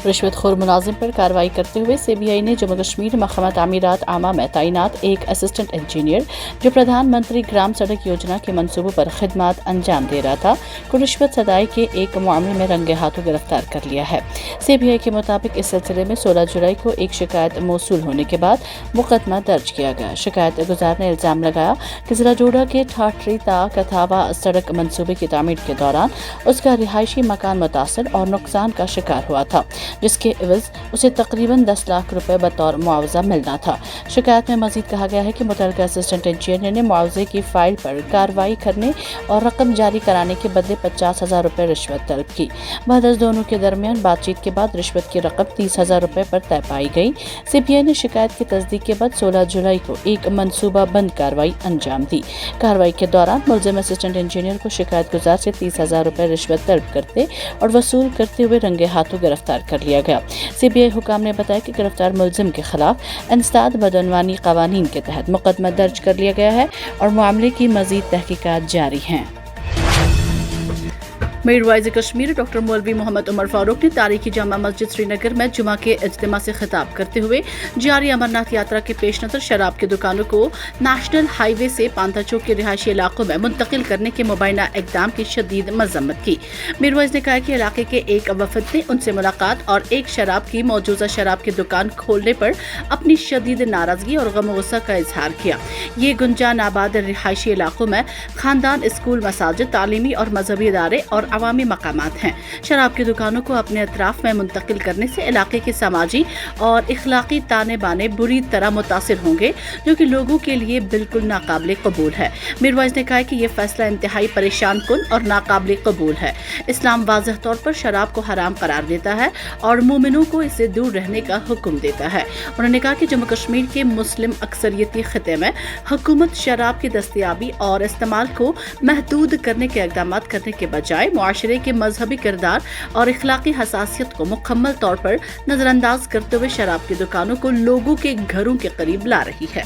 रिश्वत खोर मुलाजिम पर कार्रवाई करते हुए CBI ने जम्मू कश्मीर महकमा तामीरात आमा में तैनात एक असिस्टेंट इंजीनियर जो प्रधानमंत्री ग्राम सड़क योजना के मंसूबों पर खिदमत अंजाम दे रहा था को रिश्वत सदाई के एक मामले में रंगे हाथों गिरफ्तार कर लिया है। CBI के मुताबिक इस सिलसिले में 16 जुलाई को एक शिकायत मौसूल होने के बाद मुकदमा दर्ज किया गया। शिकायत गुजार ने इल्जाम लगाया कि जिला डोडा के ठाठरी ता कथावा सड़क मंसूबे की तामीर के दौरान उसका रिहायशी मकान मुतासर और नुकसान का शिकार हुआ था, जिसके एवज उसे तकरीबन 10 लाख रुपए बतौर मुआवजा मिलना था। शिकायत में मजीद कहा गया है कि मुतल्लिका असिस्टेंट इंजीनियर ने मुआवजे की फाइल पर कार्रवाई करने और रकम जारी कराने के बदले 50,000 रुपए रिश्वत तलब की। बहरहाल दोनों के दरमियान बातचीत के बाद रिश्वत की रकम 30,000 रुपए पर तय पाई गई। CBI ने शिकायत की तस्दीक के बाद 16 जुलाई को एक मनसूबा बंद कार्रवाई अंजाम दी। कार्रवाई के दौरान मुलजिम असिस्टेंट इंजीनियर को शिकायत गुजार से 30,000 रुपए रिश्वत तलब करते और वसूल करते हुए रंगे हाथों गिरफ्तार कर लिया गया। CBI हुकाम ने बताया कि गिरफ्तार मुलजिम के खिलाफ इंसदाद बदअनवानी कानून के तहत मुकदमा दर्ज कर लिया गया है और मामले की मजीद तहकीकात जारी हैं। मीर वाइज कश्मीर डॉक्टर मौलवी मोहम्मद उमर फारूक ने तारीखी जामा मस्जिद श्रीनगर में जुमा के इज्तिमा से खिताब करते हुए जारी अमरनाथ यात्रा के पेश नज़र शराब की दुकानों को नेशनल हाईवे से पांता चौक के रिहायशी इलाकों में मुंतकिल करने के मुबैना इकदाम की शदीद मजम्मत की। मीर वाइज ने कहा कि इलाके के एक वफद ने उनसे मुलाकात और एक शराब की मौजूदा शराब की दुकान खोलने पर अपनी शदीद नाराजगी और गम गुस्सा का इजहार किया। ये गुंजान आबाद रिहायशी इलाकों में खानदान, स्कूल, मसाजिद, तालीमी और मजहबी इदारे और अवामी मकामात हैं। शराब की दुकानों को अपने अतराफ में मुंतकिल करने से इलाके के समाजी और इखलाकी ताने बाने बुरी तरह मुतासिर होंगे, जो कि लोगों के लिए बिल्कुल नाकाबिल कबूल है। मीर वाइज ने कहा कि यह फैसला इंतहाई परेशान कुन और नाकाबिल कबूल है। इस्लाम वाज़ह तौर पर शराब को हराम करार देता है और मोमिनों को इससे दूर रहने का हुक्म देता है। उन्होंने कहा कि जम्मू कश्मीर के मुस्लिम अक्सरियती खिते में हुकूमत शराब की दस्तयाबी और इस्तेमाल को महदूद करने के इक़दाम करने के बजाय मुआशरे के मजहबी किरदार और इखलाकी हसासियत को मुकम्मल तौर पर नजरअंदाज करते हुए शराब की दुकानों को लोगों के घरों के करीब ला रही है।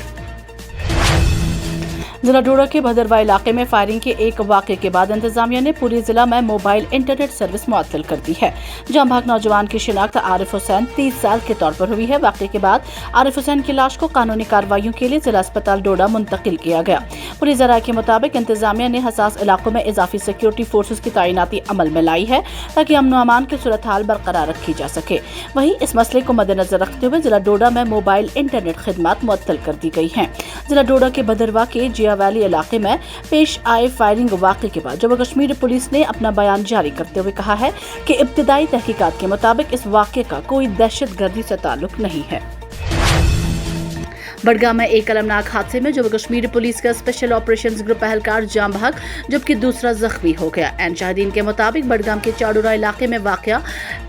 जिला डोडा के भदरवा इलाके में फायरिंग के एक वाक़े के बाद इंतजामिया ने पूरे जिला में मोबाइल इंटरनेट सर्विस मुअत्तल कर दी है। जहां भाग नौजवान की शिनाख्त आरिफ हुसैन 30 साल के तौर पर हुई है। वाक़े के बाद आरिफ हुसैन की लाश को कानूनी कार्रवाइयों के लिए जिला अस्पताल डोडा मुंतकिल किया गया। पूरी जराये के मुताबिक इंतजामिया ने हसास इलाकों में इजाफी सिक्योरिटी फोर्सेज की तैनाती अमल में लाई है ताकि अमन व अमान की सूरत हाल बरकरार रखी जा सके। वहीं इस मसले को मद्देनजर रखते हुए जिला डोडा में मोबाइल इंटरनेट खिदमत मुअत्तल कर दी गई है। जिला डोडा के भदरवा के जिया वैली इलाके में पेश आए फायरिंग वाक़े के बाद जम्मू कश्मीर पुलिस ने अपना बयान जारी करते हुए कहा है कि इब्तिदाई तहकीकात के मुताबिक इस वाक़े का कोई दहशतगर्दी से ताल्लुक नहीं है। बडगाम में एक अलमनाक हादसे में जम्मू कश्मीर पुलिस का स्पेशल ऑपरेशंस ग्रुप एहलकार जाम बहक जबकि दूसरा जख्मी हो गया। एन शाहिदीन के मुताबिक बडगाम के चाडोरा इलाके में वाक़या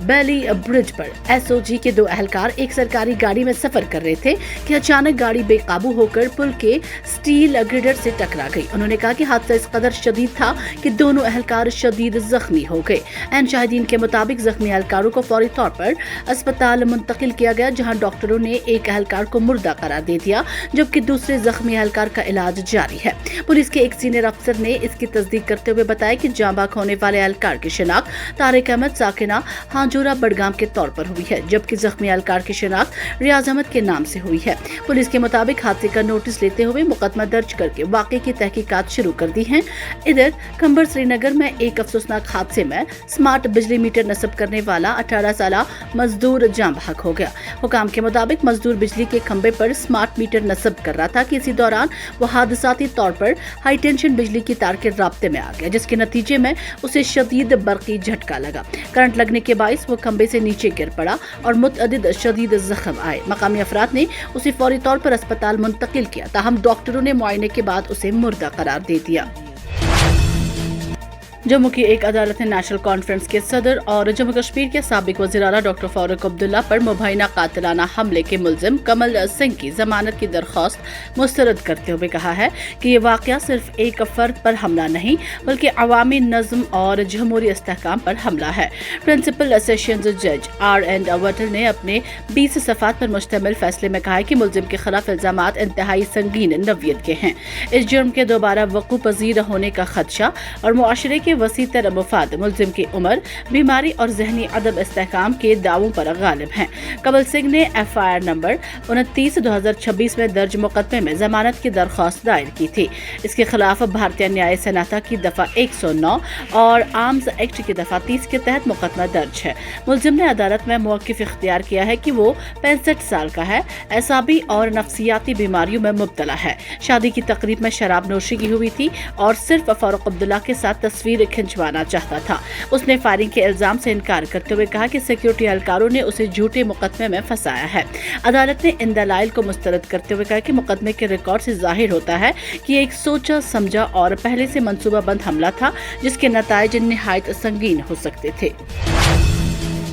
बैली ब्रिज पर SOG के 2 एहलकार एक सरकारी गाड़ी में सफर कर रहे थे कि अचानक गाड़ी बेकाबू होकर पुल के स्टील ग्रिडर से टकरा गई। उन्होंने कहा कि हादसा इस कदर शदीद था कि दोनों एहलकार शदीद जख्मी हो गए। एन शाहिदीन के मुताबिक जख्मी एहलकारों को फौरी तौर पर अस्पताल मुंतकिल किया गया, जहाँ डॉक्टरों ने एक एहलकार को मुर्दा करार दे दिया जबकि दूसरे जख्मी एहलकार का इलाज जारी है। पुलिस के एक सीनियर अफसर ने इसकी तस्दीक करते हुए बताया कि जाँ बहक होने वाले एहलकार की शिनाख्त तारिक अहमद साकिना हांजोरा बडगाम के तौर पर हुई है, जबकि जख्मी एहलकार की शिनाख्त रियाज अहमद के नाम से हुई है। पुलिस के मुताबिक हादसे का नोटिस लेते हुए मुकदमा दर्ज करके वाक़े की तहकीकात शुरू कर दी है। इधर खंबर श्रीनगर में एक अफसोसनाक हादसे में स्मार्ट बिजली मीटर नस्ब करने वाला 18 साला मजदूर जाँ बहक हो गया। हुकाम के मुताबिक मजदूर बिजली के खंबे पर स्मार्ट मीटर नस्ब कर रहा था कि इसी दौरान वो हादसाती तौर पर हाई टेंशन बिजली की तार के राब्ते में आ गया, जिसके नतीजे में उसे शदीद बरकी झटका लगा। करंट लगने के बाइस वो खंबे से नीचे गिर पड़ा और मुतअद्दिद शदीद जख्म आए। मकामी अफराद ने उसे फौरी तौर पर अस्पताल मुंतकिल किया, ताहम डॉक्टरों ने मुआयने के बाद उसे मुर्दा करार दे दिया। जम्मू की एक अदालत ने नेशनल कॉन्फ्रेंस के सदर और जम्मू कश्मीर के साबिक वज़ीर आला डॉक्टर फारूक अब्दुल्ला पर मुबैना कातिलाना हमले के मुलजिम कमल सिंह की जमानत की दरख्वास्त मुस्तरद करते हुए कहा है कि ये वाक़या सिर्फ एक फर्द पर हमला नहीं बल्कि अवामी नज़्म और जमहूरी इस्तेहकाम पर हमला है। प्रिंसिपल सेशंस जज R.N. वटल ने अपने 20 सफ़ात पर मुश्तमिल फैसले में कहा है कि मुलजिम के खिलाफ इल्ज़ामात इंतहाई संगीन नौइयत के हैं। इस जुर्म के दोबारा वक़ू पज़ीर होने का खदशा और मुआशरे के वसी तर मुफाद, मुलजिम की उम्र, बीमारी और जहनी अदम इस्तेहकाम के दावों पर गालिब हैं। कमल सिंह ने FIR नंबर 29/2026 में दर्ज मुकदमे में जमानत की दरख्वास्त दायर की थी। इसके खिलाफ भारतीय न्याय संहिता की दफा 109 और आर्म्स एक्ट की दफा 30 के तहत मुकदमा दर्ज है। मुलजिम ने अदालत में मौक़िफ़ इख्तियार किया है कि वो 65 साल का है, एसाबी और नफ्सियाती बीमारियों में मुब्तला है। शादी की तकरीब में शराब नोशी की हुई थी और सिर्फ फारूक अब्दुल्ला के साथ तस्वीर खिंचवाना चाहता था। उसने फायरिंग के इल्जाम से इनकार करते हुए कहा कि सिक्योरिटी एहलकारों ने उसे झूठे मुकदमे में फंसाया है। अदालत ने इन दलाइल को मुस्तरद करते हुए कहा कि मुकदमे के रिकॉर्ड से जाहिर होता है कि एक सोचा समझा और पहले से मंसूबाबंद हमला था, जिसके नताइज निहायत संगीन हो सकते थे।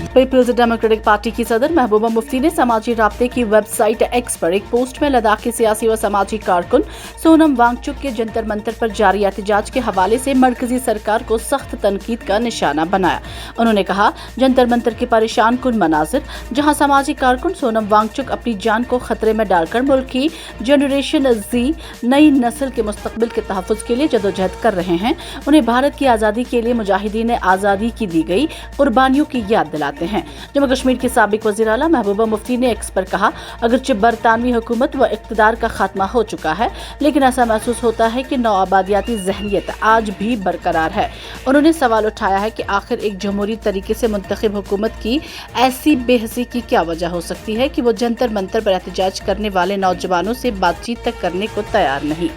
पीपल्स डेमोक्रेटिक पार्टी की सदर महबूबा मुफ्ती ने समाजी राब्ते की वेबसाइट एक्स पर एक पोस्ट में लद्दाख की सियासी व समाजी कारकुन सोनम वांगचुक के जंतर मंतर पर जारी एहतजाज के हवाले से मरकजी सरकार को सख्त तनकीद का निशाना बनाया। उन्होंने कहा, जंतर मंतर के परेशान कुन मनाजिर जहां समाजी कारकुन सोनम वांगचुक अपनी जान को खतरे में डालकर मुल्क की जनरेशन जी नई नस्ल के मुस्तकबिल के तहफ़्फ़ुज़ के लिए जदोजहद कर रहे हैं, उन्हें भारत की आज़ादी के लिए मुजाहिदीन आज़ादी की दी गई कुर्बानियों की याद दिलाते हैं। जम्मू कश्मीर की साबिक वज़ीर आला महबूबा मुफ्ती ने एक्स पर कहा, अगरचे बरतानवी हुकूमत व इक़्तिदार का खात्मा हो चुका है, लेकिन ऐसा महसूस होता है कि नौआबादियाती ज़हनियत आज भी बरकरार है। उन्होंने सवाल उठाया है कि आखिर एक जमहूरी तरीके से मुंतखब हुकूमत की ऐसी बेहसी की क्या वजह हो सकती है कि वो जंतर मंतर पर एहतजाज करने वाले नौजवानों से बातचीत तक करने को तैयार नहीं।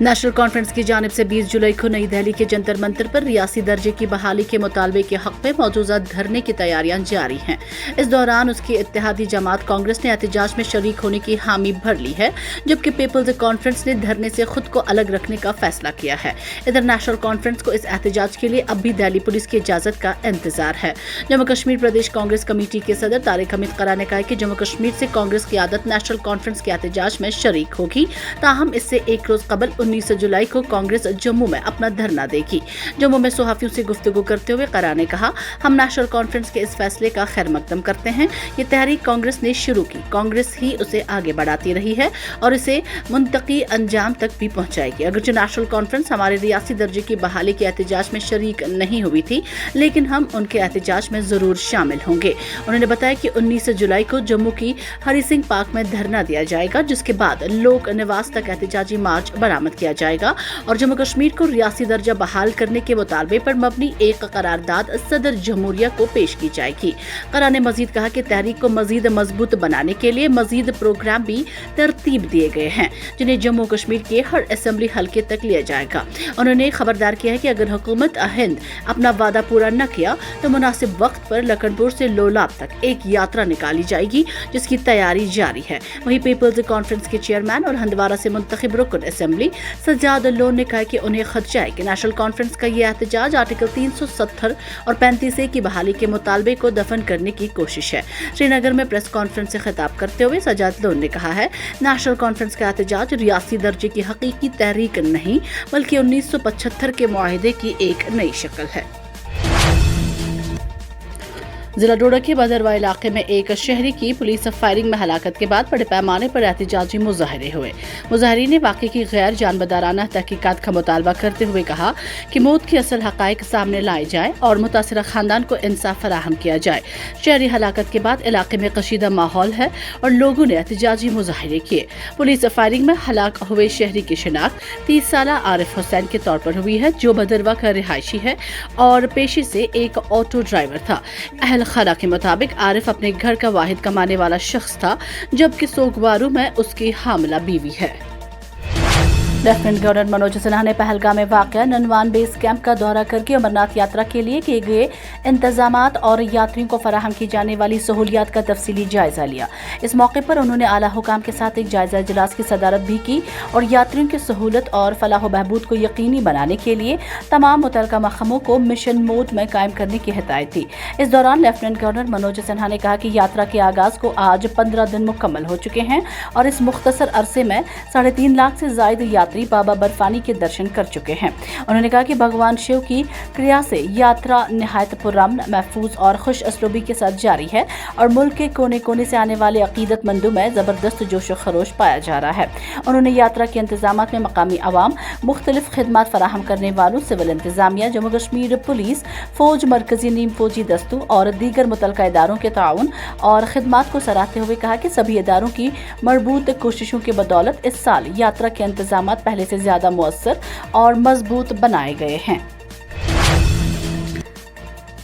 नेशनल कॉन्फ्रेंस की जानिब से 20 जुलाई को नई दिल्ली के जंतर मंतर पर रियासी दर्जे की बहाली के मुतालबे के हक में मौजूदा धरने की तैयारियां जारी हैं। इस दौरान उसकी इत्तेहादी जमात कांग्रेस ने एहतजाज में शरीक होने की हामी भर ली है, जबकि पीपल्स कॉन्फ्रेंस ने धरने से खुद को अलग रखने का फैसला किया है। इधर नेशनल कॉन्फ्रेंस को इस एहतजाज के लिए अब भी दिल्ली पुलिस की इजाजत का इंतजार है। जम्मू कश्मीर प्रदेश कांग्रेस कमेटी के सदर तारिक हमीद करा ने कहा कि जम्मू कश्मीर से कांग्रेस की आदत नेशनल कॉन्फ्रेंस के एहतजाज में शरीक होगी, ताहम इससे एक रोज कबल 19 जुलाई को कांग्रेस जम्मू में अपना धरना देगी। जम्मू में सहाफियों से गुफ्तगू करते हुए करा ने कहा, हम नेशनल कॉन्फ्रेंस के इस फैसले का खैर मकदम करते हैं। ये तहरीक कांग्रेस ने शुरू की, कांग्रेस ही उसे आगे बढ़ाती रही है और इसे मुंतकी अंजाम तक भी पहुंचाएगी। अगरचे नेशनल कॉन्फ्रेंस हमारे रियासी दर्जे की बहाली के एहतजाज में शरीक नहीं हुई थी, लेकिन हम उनके एहतजाज में जरूर शामिल होंगे। उन्होंने बताया कि 19 जुलाई को जम्मू की हरि सिंह पार्क में धरना दिया जाएगा, जिसके बाद लोक निवास तक एहतजाजी मार्च बरामद किया जाएगा और जम्मू कश्मीर को रियासी दर्जा बहाल करने के मुतालबे पर मबनी एक करारदाद सदर जमहूरिया को पेश की जाएगी। करा ने मजीद कहा कि तहरीक को मजीद मजबूत बनाने के लिए मजीद प्रोग्राम भी तरतीब दिए गए हैं, जिन्हें जम्मू कश्मीर के हर असेंबली हल्के तक लिया जाएगा। उन्होंने खबरदार किया है कि अगर हुकूमत हिंद अपना वादा पूरा न किया तो मुनासिब वक्त पर लखनपुर से लोलाब तक एक यात्रा निकाली जाएगी, जिसकी तैयारी जारी है। वहीं पीपल्स कॉन्फ्रेंस के चेयरमैन और हंदवारा से मुंतखब रुकन असेंबली सज्जाद लोन ने कहा कि उन्हें खदशा है कि नेशनल कॉन्फ्रेंस का ये एहतजाज आर्टिकल 370 और 35A की बहाली के मुतालबे को दफन करने की कोशिश है। श्रीनगर में प्रेस कॉन्फ्रेंस से खिताब करते हुए सज्जाद लोन ने कहा है, नेशनल कॉन्फ्रेंस का एहतजाज रियासी दर्जे की हकीकी तहरीक नहीं, बल्कि 1975 के मुआहिदे की एक नई शक्ल है। जिला डोडा के बदरवा इलाके में एक शहरी की पुलिस फायरिंग में हलाकत के बाद बड़े पैमाने पर एहतजाजी मुजाहरे हुए। मुजाहरीन ने वाक़े की गैर जानबदाराना तहकीकात का मुतालबा करते हुए कहा कि मौत की असल हक़ाइक़ सामने लाए जाए और मुतासिरा खानदान को इंसाफ फराहम किया जाए। शहरी हलाकत के बाद इलाके में कशीदा माहौल है और लोगों ने एहतजाजी मुजाहरे किए। पुलिस फायरिंग में हलाक हुए शहरी की शिनाख्त 30 साला आरिफ हुसैन के तौर पर हुई है, जो बदरवा का रिहायशी है और पेशे से एक ऑटो ड्राइवर था। खाना के मुताबिक आरिफ अपने घर का वाहिद कमाने वाला शख्स था, जबकि सोगवारू में उसकी हामिला बीवी है। लेफ्टिनेंट गवर्नर मनोज सिन्हा ने पहलगाम में वाक़या ननवान बेस कैंप का दौरा करके अमरनाथ यात्रा के लिए किए गए इंतजामात और यात्रियों को फराहम की जाने वाली सहूलियात का तफसीली जायजा लिया। इस मौके पर उन्होंने आला हुकाम के साथ एक जायजा इजलास की सदारत भी की और यात्रियों की सहूलत और फलाह बहबूद को यकीनी बनाने के लिए तमाम मुतलका महकमों को मिशन मोड में कायम करने की हिदायत दी। इस दौरान लेफ्टिनेंट गवर्नर मनोज सिन्हा ने कहा कि यात्रा के आगाज को आज 15 दिन मुकम्मल हो चुके हैं और इस मुख्तसर अरसे में 3.5 लाख से ज्यादा यात्री मंत्री बाबा बर्फानी के दर्शन कर चुके हैं। उन्होंने कहा कि भगवान शिव की क्रिया से यात्रा निहायत पुरअमन, महफूज और खुश असलूबी के साथ जारी है और मुल्क के कोने कोने से आने वाले अकीदतमंदों में जबरदस्त जोश व खरोश पाया जा रहा है। उन्होंने यात्रा के इंतजामात में मकामी अवाम, मुख्तलिफ खिदमात फराहम करने वालों, सिविल इंतजामिया, जम्मू कश्मीर पुलिस, फौज, मरकजी नीम फौजी दस्तों और दीगर मुतलका इदारों के ताउन और खिदमात को सराहते हुए कहा कि सभी इदारों की मरबूत कोशिशों की बदौलत इस साल यात्रा के इंतजामात पहले से ज्यादा मुअस्सर और मजबूत बनाए गए हैं।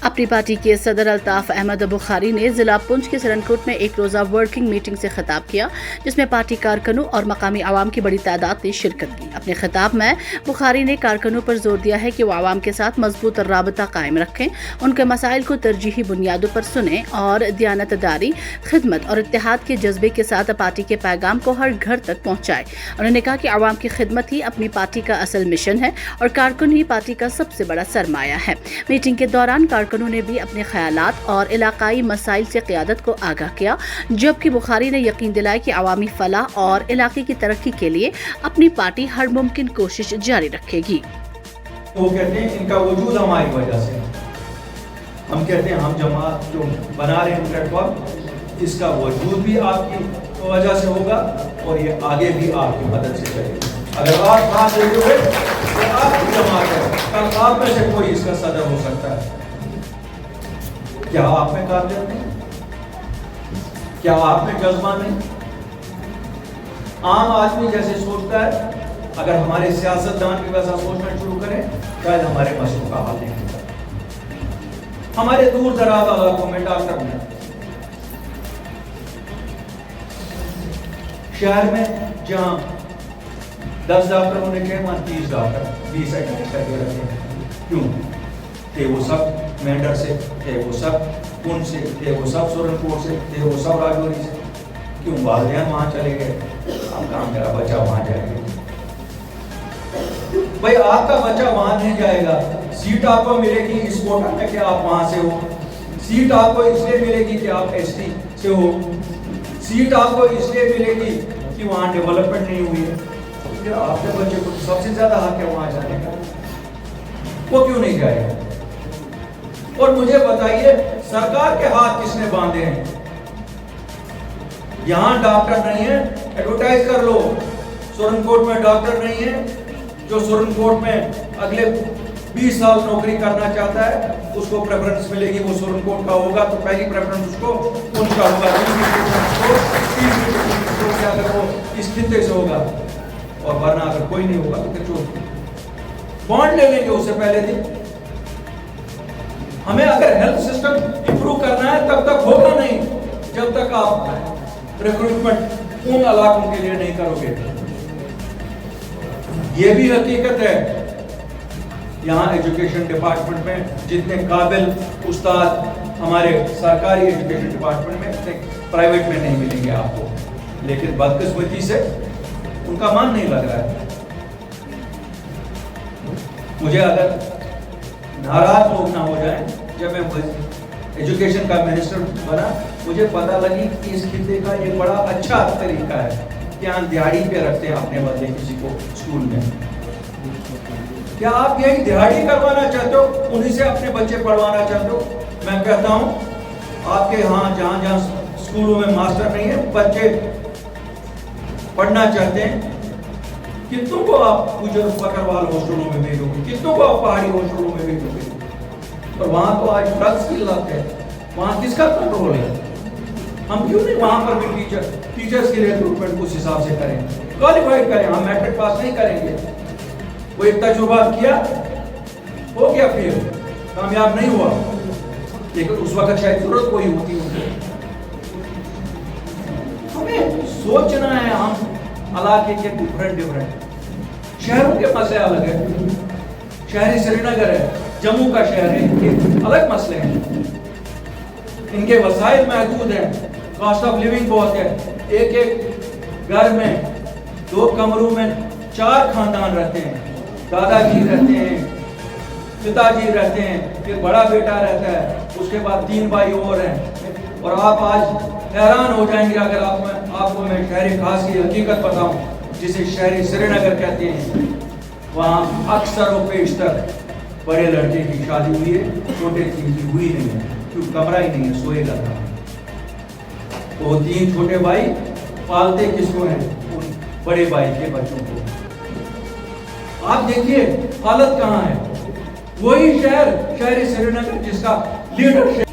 अपनी पार्टी के सदर अल्ताफ अहमद बुखारी ने जिला पुंछ के सरनकोट में एक रोज़ा वर्किंग मीटिंग से खिताब किया, जिसमें पार्टी कारकुनों और मकामी आवाम की बड़ी तादाद ने शिरकत की। अपने खिताब में बुखारी ने कारकुनों पर जोर दिया है कि वो आवाम के साथ मजबूत राबता कायम रखें, उनके मसाइल को तरजीही बुनियादों पर सुनें और दियानतदारी, खिदमत और इत्तेहाद के जज्बे के साथ पार्टी के पैगाम को हर घर तक पहुँचाए। उन्होंने कहा कि आवाम की खिदमत ही अपनी पार्टी का असल मिशन है और कारकुन ही पार्टी का सबसे बड़ा सरमाया है। मीटिंग के दौरान कारकुनों ने भी अपने ख्यालात और इलाकाई मसाइल से क़यादत को आगाह किया, जबकि बुखारी ने यकीन दिलाया कि अवामी फलाह और इलाके की तरक्की के लिए अपनी पार्टी हर मुमकिन कोशिश जारी रखेगी। वो कहते हैं इनका वजूद हमारी वजह से, हम कहते हैं हम जमात जो बना रहे हैं प्लेटफॉर्म, इसका वजूद भी आपकी वजह से होगा और ये आगे भी आपकी मदद से चलेगा। अगर आप साथ देते तो आपकी जमात है, कल आप में से कोई इसका सदर हो सकता है। क्या आप में काबिलियत नहीं? क्या आप में जज्बा नहीं? आम आदमी जैसे सोचता है, अगर हमारे सियासतदान भी वैसा सोचना शुरू करें, शायद हमारे मसलों का हल नहीं होगा। हमारे दूर दराज इलाकों में डॉक्टर नहीं, शहर में जहां 10 डॉक्टर होने के वहां 30 डॉक्टर 20 एडमिट करके रखे हैं। क्यों? थे वो सब मेंढर से, थे वो सब पुंछ से, थे वो सब सुरनकोट से, थे वो सब राजौरी से। क्यों वालिदैन वहां चले गए? हम कहा मेरा बच्चा वहां जाएगा। भाई आपका बच्चा वहां नहीं जाएगा, सीट आपको मिलेगी इस कोटा में कि आप वहां से हो, सीट आपको इसलिए मिलेगी कि आप एसटी से हो, सीट आपको इसलिए मिलेगी कि वहां डेवलपमेंट नहीं हुई है। तो आपके बच्चे को सबसे ज्यादा हक है वहां जाने का, वो क्यों नहीं जाएगा? और मुझे बताइए सरकार के हाथ किसने बांधे हैं? यहां डॉक्टर नहीं है, एडवर्टाइज कर लो, सुरनकोट में डॉक्टर नहीं है, जो सुरनकोट में अगले 20 साल नौकरी करना चाहता है उसको प्रेफरेंस मिलेगी, वो सुरनकोट का होगा तो पहली प्रेफरेंस उसको उनका होगा, अगर वो इस खिते से होगा, और वरना अगर कोई नहीं होगा तो फिर बॉन्ड ले लेंगे उससे पहले दिन। हमें अगर हेल्थ सिस्टम इंप्रूव करना है तब तक होगा नहीं जब तक आप रिक्रूटमेंट उन इलाकों के लिए नहीं करोगे। ये भी हकीकत है, यहाँ एजुकेशन डिपार्टमेंट में जितने काबिल उस्ताद हमारे सरकारी एजुकेशन डिपार्टमेंट में उतने प्राइवेट में नहीं मिलेंगे आपको, लेकिन बदकिस्मती से उनका मन नहीं लग रहा है। मुझे अगर नाराज लोग ना हो जाए, जब मैं एजुकेशन का मिनिस्टर बना मुझे पता लगी कि इस खिते का ये बड़ा अच्छा तरीका है कि यहाँ दिहाड़ी पे रखते हैं अपने बदले किसी को स्कूल में। क्या आप यही दिहाड़ी करवाना चाहते हो, उन्हीं से अपने बच्चे पढ़वाना चाहते हो? मैं कहता हूँ आपके यहाँ जहाँ जहाँ स्कूलों में मास्टर नहीं है, बच्चे पढ़ना चाहते हैं, कितनों को आप गुजर बकरवाल हॉस्टलों में भेजोगे, कितनों को आप पहाड़ी हॉस्टलों में भेजोगे? और वहां तो आज ड्रग्स की लत है, वहां किसका कंट्रोल है? हम क्यों नहीं वहां पर भी टीचर्स के लिए रिक्रूटमेंट उस हिसाब से करें, क्वालिफाइड करें। हम मैट्रिक पास नहीं करेंगे, वो एक तजुर्बा किया, हो गया, फिर कामयाब नहीं हुआ, लेकिन उस वक्त शायद जरूरत कोई होती होगी। हमें सोचना है, हम इलाके के डिफरेंट शहरों के मसले अलग है, शहरी श्रीनगर है, जम्मू का शहर है, इनके अलग मसले हैं, इनके वसाइल महदूद हैं, कॉस्ट ऑफ लिविंग बहुत है। एक एक घर में 2 कमरों में 4 खानदान रहते हैं, दादाजी रहते हैं, पिताजी रहते हैं, फिर बड़ा बेटा रहता है, उसके बाद 3 भाई और हैं। और आप आज हैरान हो जाएंगे अगर आपको मैं शहर खास की हकीकत बताऊं। जिसे शहरी श्रीनगर कहते हैं, वहाँ अक्सर व पेशतर बड़े लड़के की शादी हुई है, छोटे की हुई नहीं है, क्योंकि कमरा ही नहीं है, सोएगा कहाँ। तो 3 छोटे भाई पालते किसको हैं? उन बड़े भाई के बच्चों को। आप देखिए हालत कहाँ है। वही शहरी श्रीनगर जिसका लीडरशिप